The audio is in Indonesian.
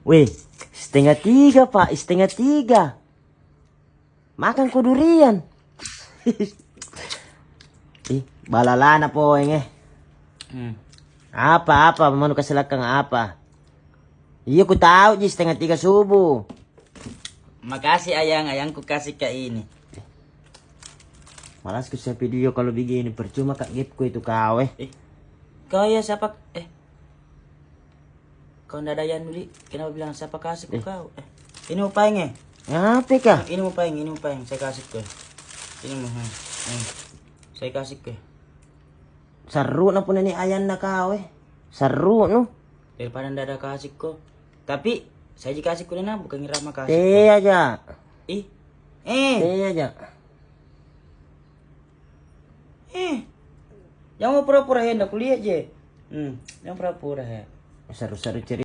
Weh, setengah tiga pak, setengah tiga. Makan ku durian. Ih, balalana po eh. Apa mau kasih lakang apa? Iya ku tahu ji setengah tiga subuh. Makasih ayangku kasih ke ini. Malas ku share video kalau begini percuma kak gipku itu kau Kau ya siapa? Kau ndak ada yang beli. Kenapa bilang siapa kasih ke kau? Ini mau paeng Apa kah? Ini mau paeng, saya kasih ke. Ini mau. Saya kasih ke. Seru na pun ini ayan na kau Seru no. Daripada ndak ada kasih kok. Tapi saya dikasih ku na bukan ngira makasih. Teh aja. Teh aja. Jangan mau pura-pura hendak kuliah je. Jangan pura-pura ya. Seru-seru cerita.